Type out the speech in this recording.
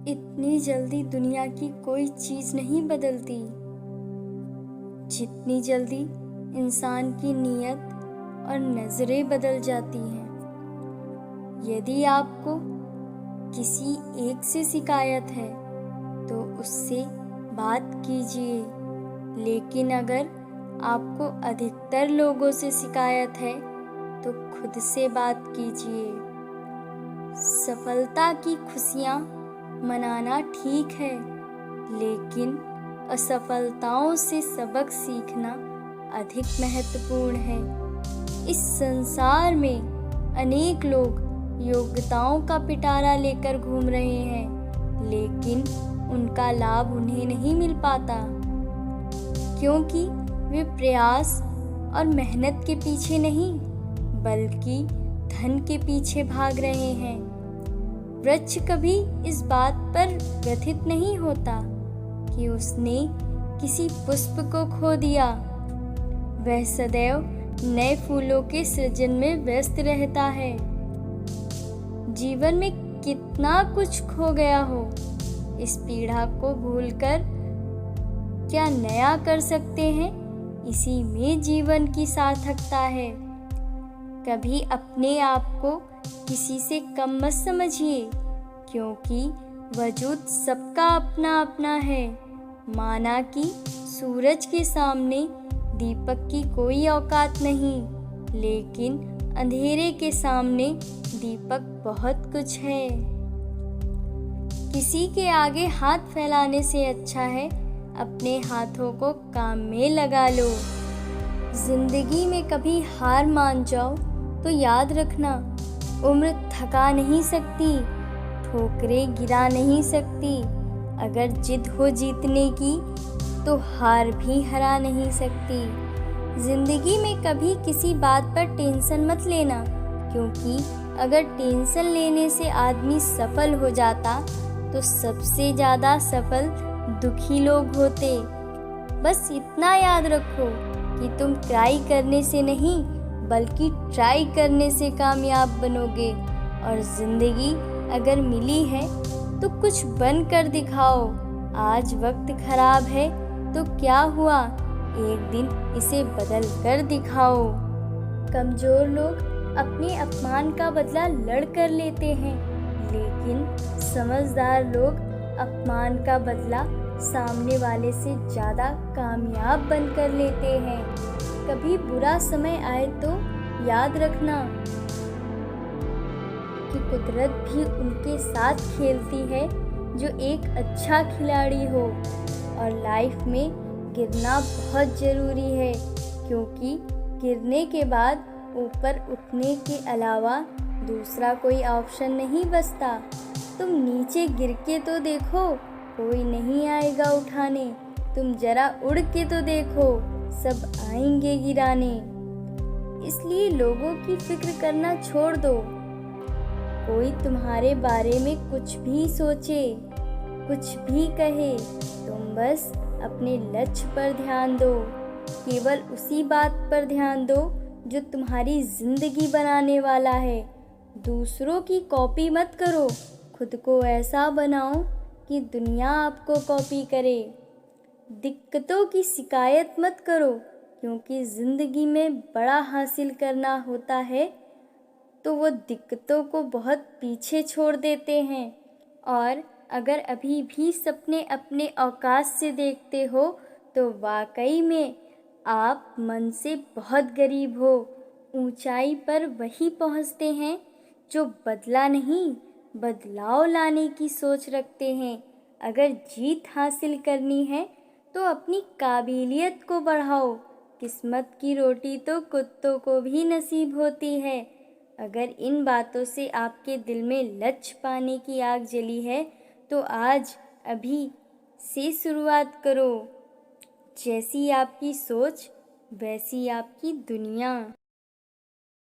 इतनी जल्दी दुनिया की कोई चीज़ नहीं बदलती जितनी जल्दी इंसान की नीयत और नज़रें बदल जाती हैं। यदि आपको किसी एक से शिकायत है तो उससे बात कीजिए, लेकिन अगर आपको अधिकतर लोगों से शिकायत है तो खुद से बात कीजिए। सफलता की खुशियाँ मनाना ठीक है, लेकिन असफलताओं से सबक सीखना अधिक महत्वपूर्ण है। इस संसार में अनेक लोग योग्यताओं का पिटारा लेकर घूम रहे हैं, लेकिन उनका लाभ उन्हें नहीं मिल पाता, क्योंकि वे प्रयास और मेहनत के पीछे नहीं बल्कि धन के पीछे भाग रहे हैं। वृक्ष कभी इस बात पर व्यथित नहीं होता कि उसने किसी पुष्प को खो दिया। वह सदैव नए फूलों के सृजन में व्यस्त रहता है। जीवन में कितना कुछ खो गया हो, इस पीड़ा को भूलकर क्या नया कर सकते हैं, इसी में जीवन की सार्थकता है। कभी अपने आप को किसी से कम मत समझिए, क्योंकि वजूद सबका अपना अपना है। माना कि सूरज के सामने दीपक की कोई औकात नहीं, लेकिन अंधेरे के सामने दीपक बहुत कुछ है। किसी के आगे हाथ फैलाने से अच्छा है अपने हाथों को काम में लगा लो। जिंदगी में कभी हार मान जाओ तो याद रखना, उम्र थका नहीं सकती, ठोकरें गिरा नहीं सकती। अगर जिद हो जीतने की तो हार भी हरा नहीं सकती। जिंदगी में कभी किसी बात पर टेंशन मत लेना, क्योंकि अगर टेंशन लेने से आदमी सफल हो जाता तो सबसे ज़्यादा सफल दुखी लोग होते। बस इतना याद रखो कि तुम ट्राई करने से नहीं बल्कि ट्राई करने से कामयाब बनोगे। और ज़िंदगी अगर मिली है तो कुछ बन कर दिखाओ। आज वक्त खराब है तो क्या हुआ, एक दिन इसे बदल कर दिखाओ। कमज़ोर लोग अपने अपमान का बदला लड़ कर लेते हैं, लेकिन समझदार लोग अपमान का बदला सामने वाले से ज़्यादा कामयाब बनकर लेते हैं। कभी बुरा समय आए तो याद रखना कि कुदरत भी उनके साथ खेलती है जो एक अच्छा खिलाड़ी हो। और लाइफ में गिरना बहुत ज़रूरी है, क्योंकि गिरने के बाद ऊपर उठने के अलावा दूसरा कोई ऑप्शन नहीं बचता। तुम नीचे गिर के तो देखो, कोई नहीं आएगा उठाने। तुम जरा उड़ के तो देखो, सब आएंगे गिराने। इसलिए लोगों की फिक्र करना छोड़ दो। कोई तुम्हारे बारे में कुछ भी सोचे, कुछ भी कहे, तुम बस अपने लक्ष्य पर ध्यान दो। केवल उसी बात पर ध्यान दो जो तुम्हारी ज़िंदगी बनाने वाला है। दूसरों की कॉपी मत करो, खुद को ऐसा बनाओ कि दुनिया आपको कॉपी करे। दिक्कतों की शिकायत मत करो, क्योंकि ज़िंदगी में बड़ा हासिल करना होता है तो वो दिक्कतों को बहुत पीछे छोड़ देते हैं। और अगर अभी भी सपने अपने औकात से देखते हो तो वाकई में आप मन से बहुत गरीब हो। ऊंचाई पर वही पहुंचते हैं जो बदला नहीं बदलाव लाने की सोच रखते हैं। अगर जीत हासिल करनी है तो अपनी काबिलियत को बढ़ाओ। किस्मत की रोटी तो कुत्तों को भी नसीब होती है। अगर इन बातों से आपके दिल में लक्ष्य पाने की आग जली है तो आज अभी से शुरुआत करो। जैसी आपकी सोच वैसी आपकी दुनिया।